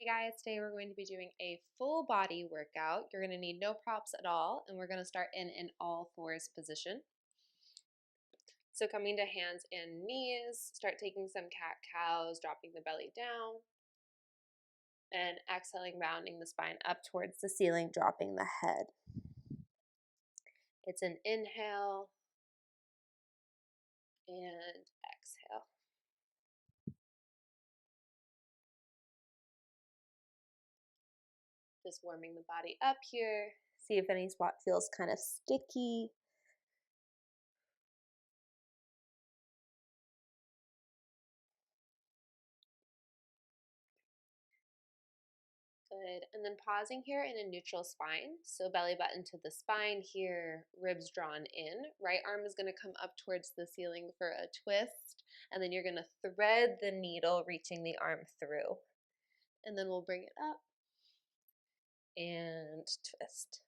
Hey guys, today we're going to be doing a full body workout. You're going to need no props at all, and we're going to start in an all fours position. So coming to hands and knees, start taking some cat-cows, dropping the belly down, and exhaling, rounding the spine up towards the ceiling, dropping the head. It's an inhale and exhale. Just warming the body up here. See if any spot feels kind of sticky. Good. And then pausing here in a neutral spine. So belly button to the spine here, ribs drawn in. Right arm is going to come up towards the ceiling for a twist. And then you're going to thread the needle, reaching the arm through. And then we'll bring it up and twist.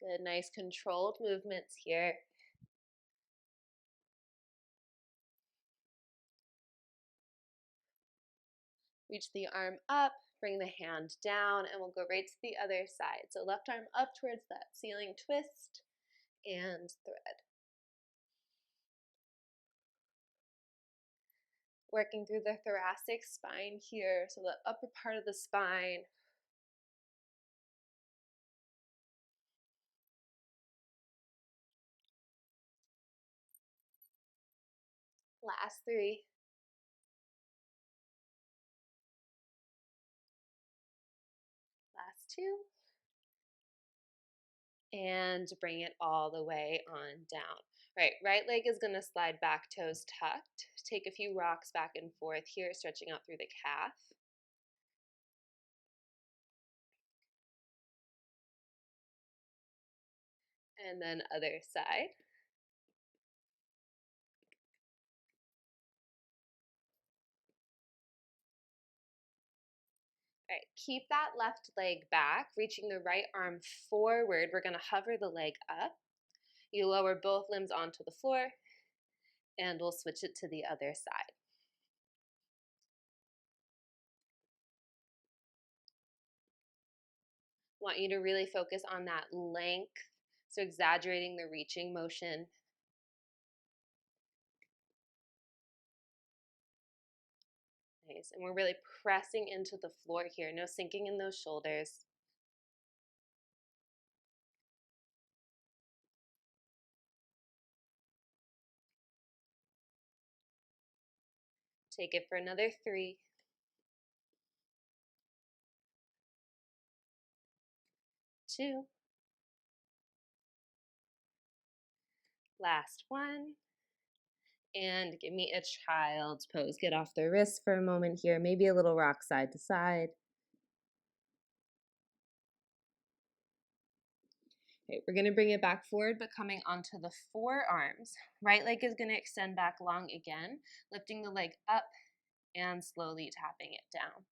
Good, nice controlled movements here. Reach the arm up, bring the hand down, and we'll go right to the other side. So left arm up towards that ceiling twist and thread. Working through the thoracic spine here, so the upper part of the spine. Last three. Last two. And bring it all the way on down. Right leg is going to slide back, toes tucked. Take a few rocks back and forth here, stretching out through the calf. And then other side. All right, keep that left leg back, reaching the right arm forward. We're going to hover the leg up. You lower both limbs onto the floor, and we'll switch it to the other side. Want you to really focus on that length, so exaggerating the reaching motion. Nice, and we're really pressing into the floor here, no sinking in those shoulders. Take it for another 3, 2, last one, and give me a child's pose. Get off the wrist for a moment here, maybe a little rock side to side. Okay, we're going to bring it back forward, but coming onto the forearms. Right leg is going to extend back long again, lifting the leg up and slowly tapping it down.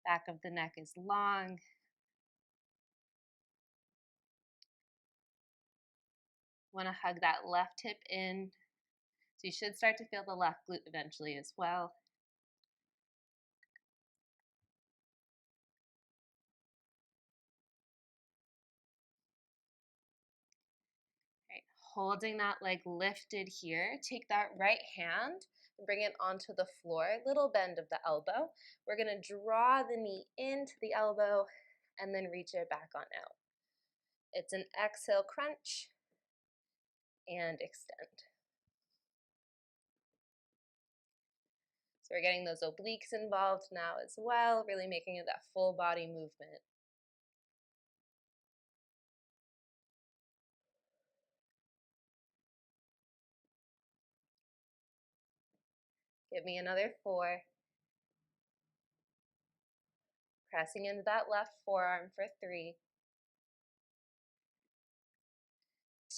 Back of the neck is long. Want to hug that left hip in. So you should start to feel the left glute eventually as well. Right, holding that leg lifted here. Take that right hand and bring it onto the floor. Little bend of the elbow. We're going to draw the knee into the elbow and then reach it back on out. It's an exhale crunch and extend. So we're getting those obliques involved now as well, really making it that full body movement. Give me another 4. Pressing into that left forearm for 3,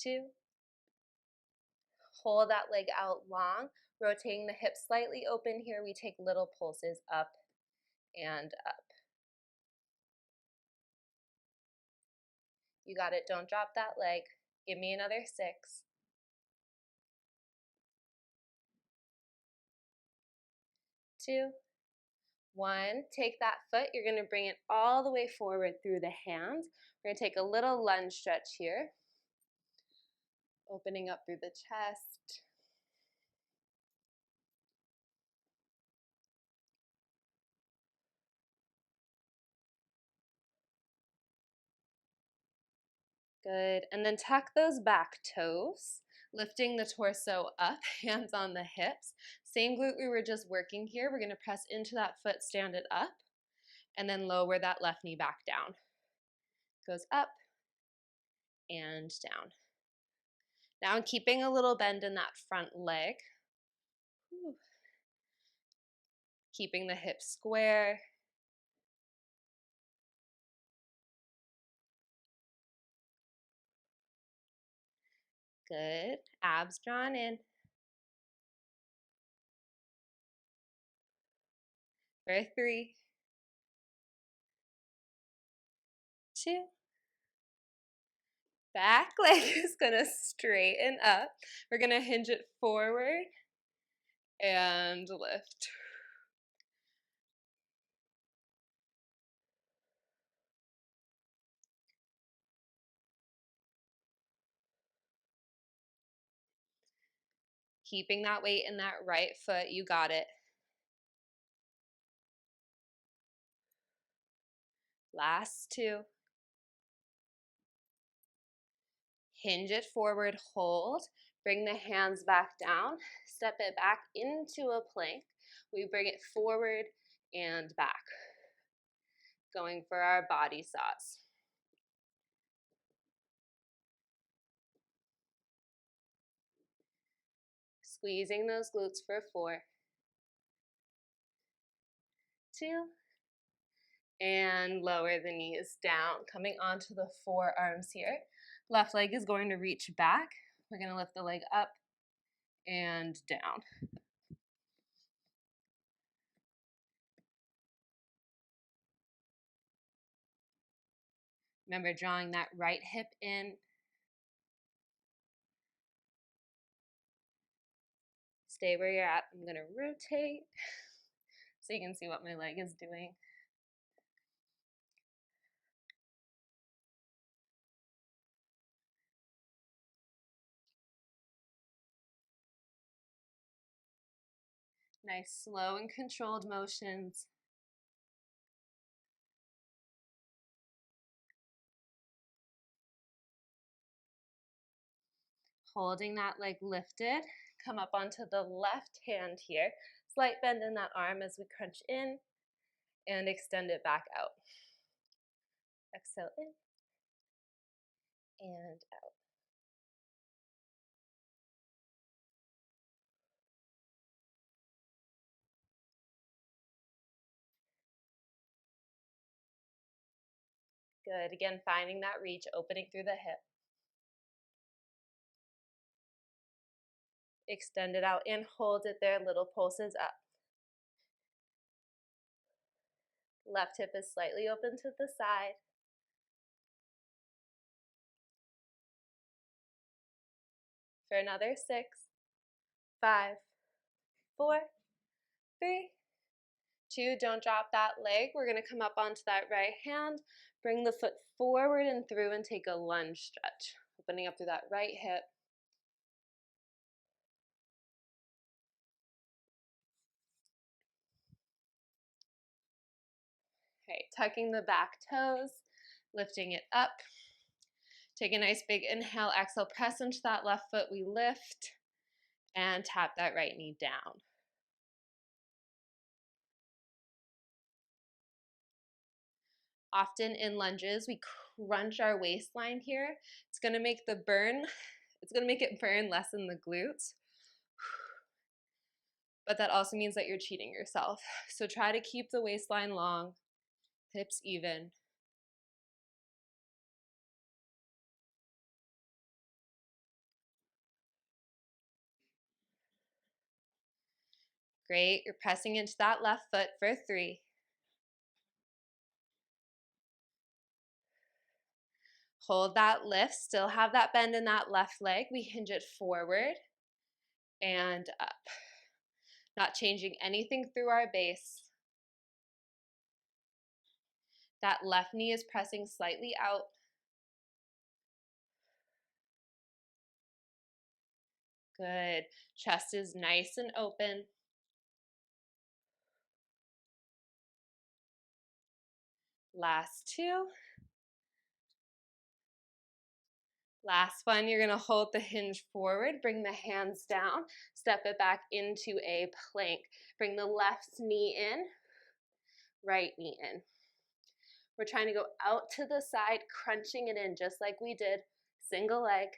2. Hold that leg out long, rotating the hips slightly open here. We take little pulses up and up. You got it. Don't drop that leg. Give me another 6. 2, 1. Take that foot. You're going to bring it all the way forward through the hands. We're going to take a little lunge stretch here. Opening up through the chest. Good. And then tuck those back toes, lifting the torso up, hands on the hips. Same glute we were just working here. We're going to press into that foot, stand it up, and then lower that left knee back down. Goes up and down. Now I'm keeping a little bend in that front leg. Whew. Keeping the hips square. Good. Abs drawn in. For 3, 2. Back leg is going to straighten up. We're going to hinge it forward and lift. Keeping that weight in that right foot. You got it. Last 2. Hinge it forward, hold. Bring the hands back down. Step it back into a plank. We bring it forward and back. Going for our body saws. Squeezing those glutes for 4, 2, and lower the knees down, coming onto the forearms here. Left leg is going to reach back. We're going to lift the leg up and down. Remember drawing that right hip in. Stay where you're at. I'm going to rotate so you can see what my leg is doing. Nice, slow and controlled motions. Holding that leg lifted. Come up onto the left hand here. Slight bend in that arm as we crunch in and extend it back out. Exhale in and out. Good. Again, finding that reach, opening through the hip. Extend it out and hold it there. Little pulses up. Left hip is slightly open to the side. For another 6, 5, 4, 3, 2. Don't drop that leg. We're going to come up onto that right hand. Bring the foot forward and through and take a lunge stretch. Opening up through that right hip. Okay, tucking the back toes, lifting it up. Take a nice big inhale, exhale, press into that left foot. We lift and tap that right knee down. Often in lunges, we crunch our waistline here. It's going to make the burn, it's going to make it burn less in the glutes. But that also means that you're cheating yourself. So try to keep the waistline long, hips even. Great. You're pressing into that left foot for 3. Hold that lift, still have that bend in that left leg. We hinge it forward and up. Not changing anything through our base. That left knee is pressing slightly out. Good. Chest is nice and open. Last two. Last one, you're going to hold the hinge forward, bring the hands down, step it back into a plank. Bring the left knee in, right knee in. We're trying to go out to the side, crunching it in just like we did, single leg.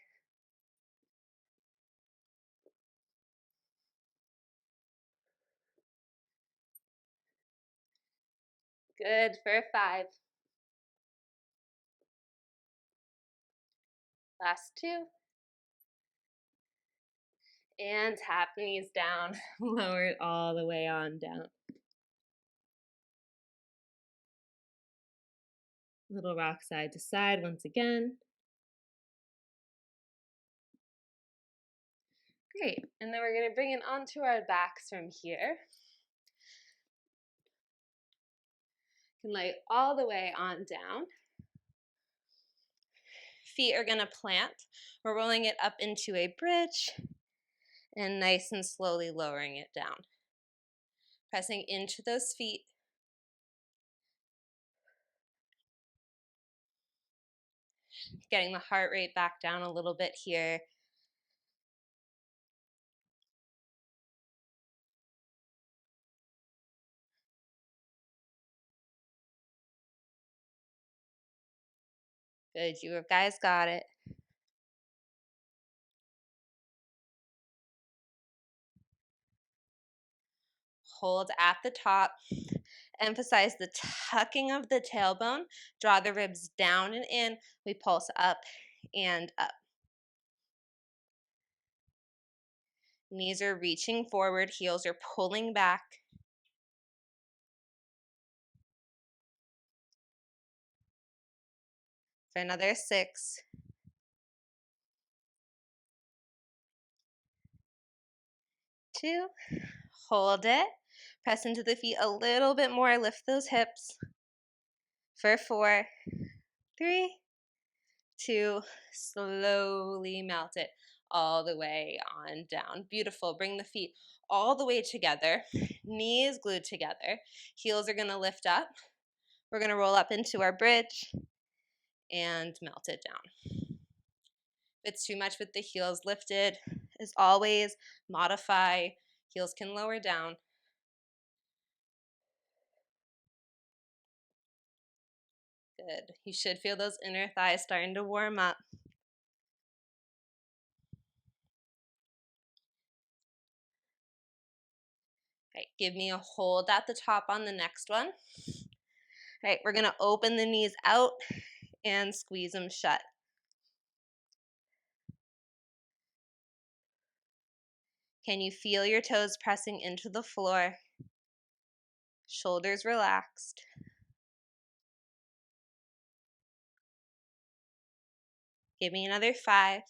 Good for 5. Last 2. And tap knees down, lower it all the way on down. Little rock side to side once again. Great, and then we're going to bring it onto our backs from here. You can lay all the way on down. Feet are going to plant. We're rolling it up into a bridge and nice and slowly lowering it down. Pressing into those feet. Getting the heart rate back down a little bit here. Good, you guys got it. Hold at the top. Emphasize the tucking of the tailbone. Draw the ribs down and in. We pulse up and up. Knees are reaching forward. Heels are pulling back. For another 6. 2. Hold it. Press into the feet a little bit more. Lift those hips. For 4. 3. 2. Slowly melt it all the way on down. Beautiful. Bring the feet all the way together. Knees glued together. Heels are going to lift up. We're going to roll up into our bridge and melt it down. If it's too much with the heels lifted, as always, modify. Heels can lower down. Good. You should feel those inner thighs starting to warm up. Right, give me a hold at the top on the next one. Right, we're going to open the knees out and squeeze them shut. Can you feel your toes pressing into the floor? Shoulders relaxed. Give me another 5.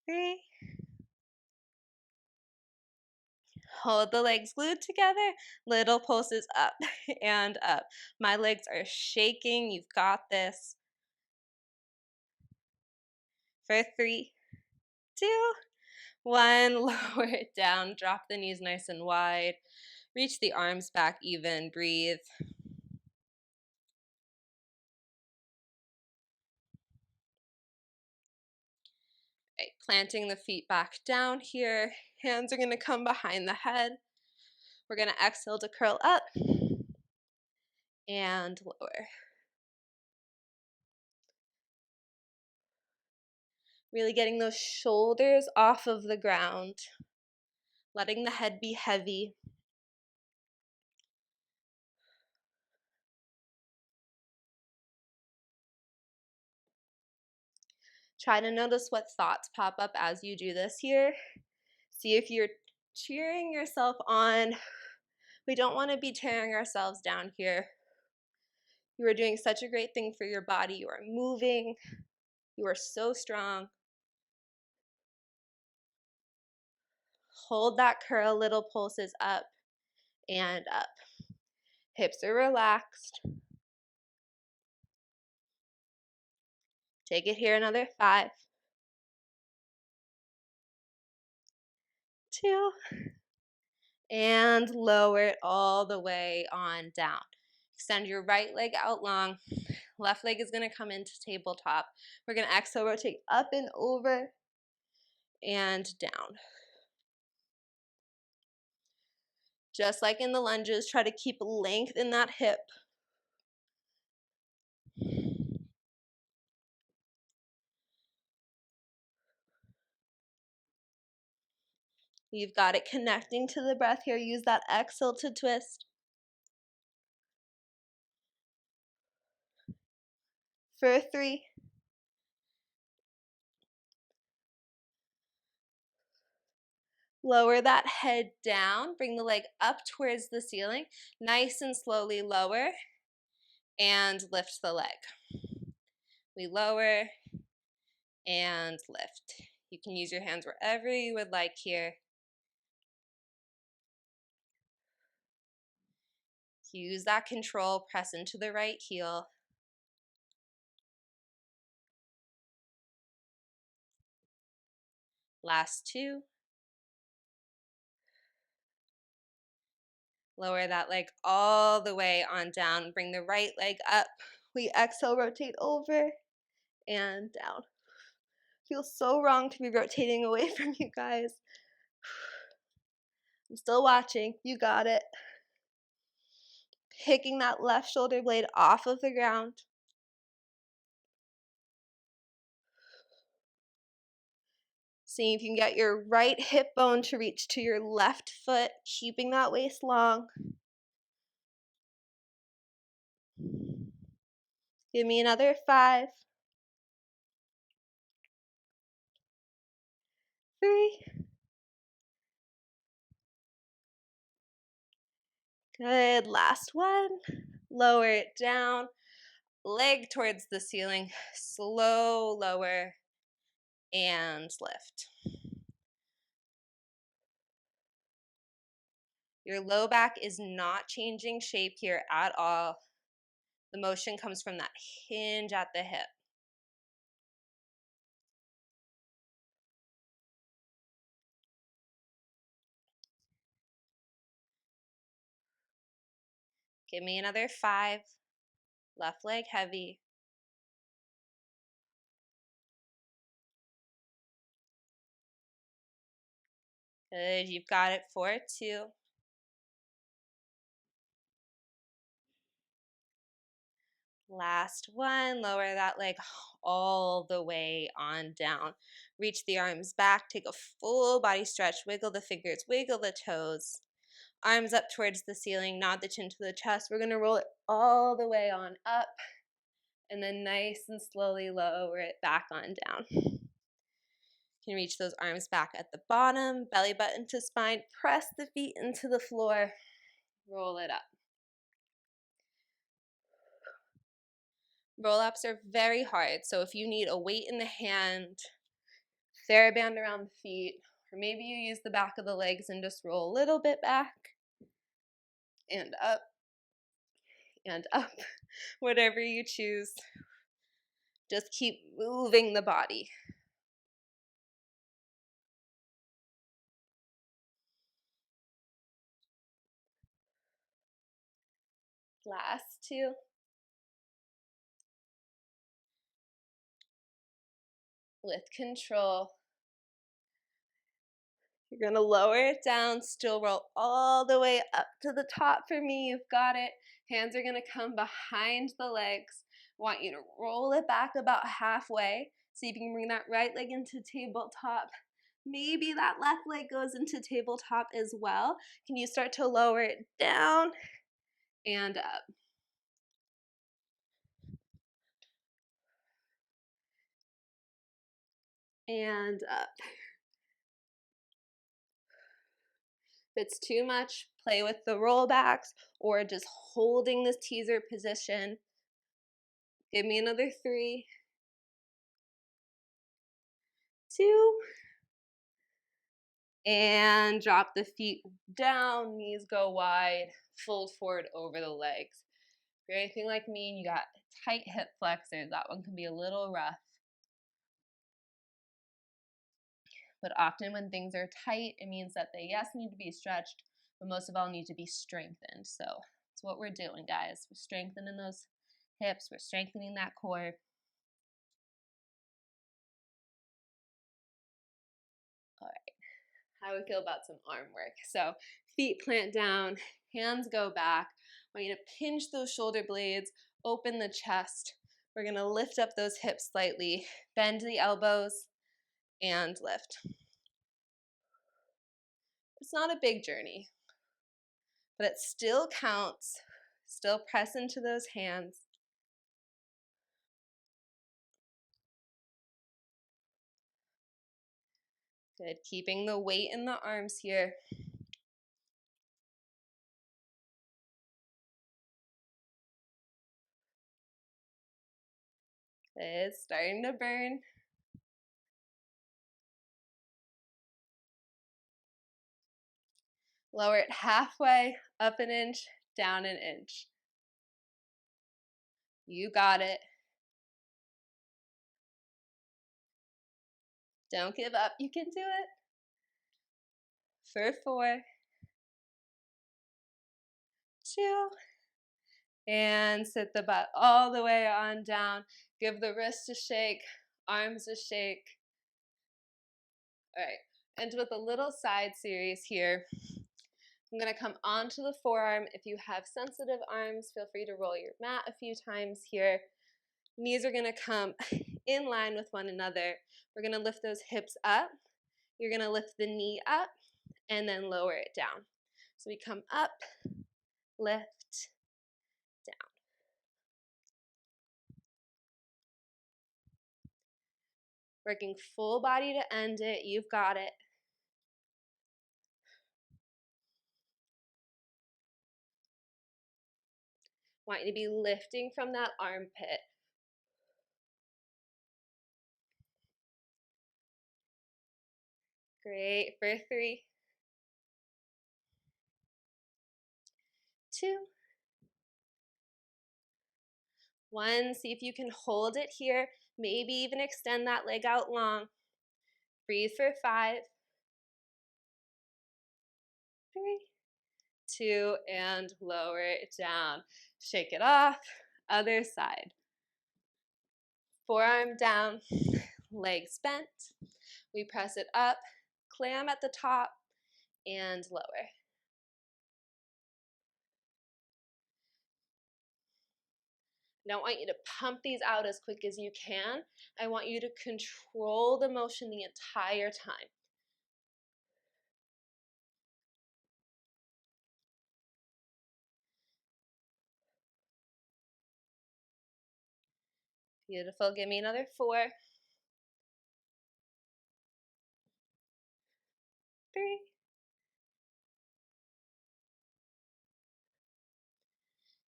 3. Hold the legs glued together. Little pulses up and up. My legs are shaking. You've got this. For 3, 2, 1. Lower it down. Drop the knees nice and wide. Reach the arms back even. Breathe. Right, planting the feet back down here. Hands are going to come behind the head. We're going to exhale to curl up and lower. Really getting those shoulders off of the ground. Letting the head be heavy. Try to notice what thoughts pop up as you do this here. See if you're cheering yourself on. We don't want to be tearing ourselves down here. You are doing such a great thing for your body. You are moving. You are so strong. Hold that curl, little pulses up and up. Hips are relaxed. Take it here, another 5, 2, and lower it all the way on down. Extend your right leg out long. Left leg is going to come into tabletop. We're going to exhale, rotate up and over and down. Just like in the lunges, try to keep length in that hip. You've got it, connecting to the breath here. Use that exhale to twist. For 3. Lower that head down. Bring the leg up towards the ceiling. Nice and slowly lower. And lift the leg. We lower and lift. You can use your hands wherever you would like here. Use that control. Press into the right heel. Last 2. Lower that leg all the way on down. Bring the right leg up. We exhale, rotate over and down. Feels so wrong to be rotating away from you guys. I'm still watching. You got it. Picking that left shoulder blade off of the ground. Seeing if you can get your right hip bone to reach to your left foot, keeping that waist long. Give me another 5, 3. Good. Last one. Lower it down. Leg towards the ceiling. Slow lower and lift. Your low back is not changing shape here at all. The motion comes from that hinge at the hip. Give me another 5. Left leg heavy. Good. You've got it for 2. Last one. Lower that leg all the way on down. Reach the arms back. Take a full body stretch. Wiggle the fingers. Wiggle the toes. Arms up towards the ceiling. Nod the chin to the chest. We're going to roll it all the way on up. And then nice and slowly lower it back on down. You can reach those arms back at the bottom. Belly button to spine. Press the feet into the floor. Roll it up. Roll-ups are very hard, so if you need a weight in the hand, TheraBand around the feet, or maybe you use the back of the legs and just roll a little bit back and up, whatever you choose. Just keep moving the body. Last 2. With control. You're going to lower it down, still roll all the way up to the top for me. You've got it. Hands are going to come behind the legs. I want you to roll it back about halfway. See if you can bring that right leg into tabletop. Maybe that left leg goes into tabletop as well. Can you start to lower it down and up? And up. If it's too much, play with the rollbacks or just holding this teaser position. Give me another 3, 2, and drop the feet down, knees go wide, fold forward over the legs. If you're anything like me and you got tight hip flexors, that one can be a little rough. But often when things are tight, it means that they, yes, need to be stretched, but most of all need to be strengthened. So that's what we're doing, guys. We're strengthening those hips. We're strengthening that core. All right. How do we feel about some arm work? So feet plant down, hands go back. I want you to pinch those shoulder blades, open the chest. We're going to lift up those hips slightly, bend the elbows, and lift. It's not a big journey, but it still counts. Still press into those hands. Good. Keeping the weight in the arms here. It's starting to burn. Lower it halfway, up an inch, down an inch. You got it. Don't give up. You can do it. For 4, 2, and sit the butt all the way on down. Give the wrist a shake, arms a shake. All right, end with a little side series here. I'm going to come onto the forearm. If you have sensitive arms, feel free to roll your mat a few times here. Knees are going to come in line with one another. We're going to lift those hips up. You're going to lift the knee up and then lower it down. So we come up, lift, down. Working full body to end it. You've got it. Want you to be lifting from that armpit. Great. For 3, 2, 1. See if you can hold it here. Maybe even extend that leg out long. Breathe for 5, 3, 2, and lower it down. Shake it off. Other side. Forearm down, legs bent. We press it up, clam at the top, and lower. I don't want you to pump these out as quick as you can. I want you to control the motion the entire time. Beautiful. Give me another 4, 3,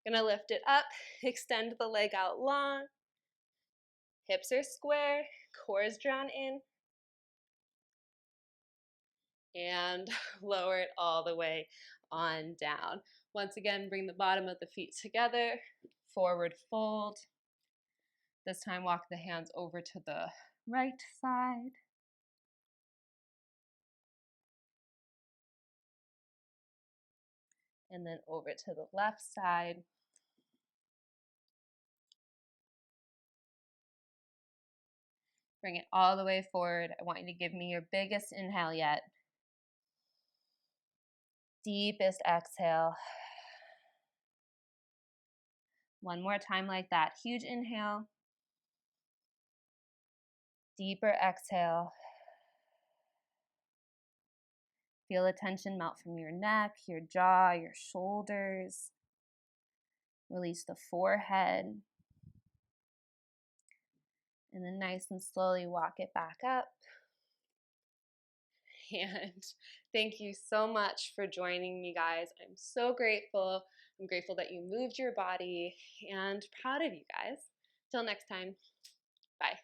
gonna lift it up, extend the leg out long, hips are square, core is drawn in, and lower it all the way on down. Once again, bring the bottom of the feet together, forward fold. This time walk the hands over to the right side. And then over to the left side. Bring it all the way forward. I want you to give me your biggest inhale yet. Deepest exhale. One more time like that. Huge inhale. Deeper exhale. Feel the tension melt from your neck, your jaw, your shoulders. Release the forehead. And then nice and slowly walk it back up. And thank you so much for joining me, guys. I'm so grateful. I'm grateful that you moved your body and proud of you guys. Till next time. Bye.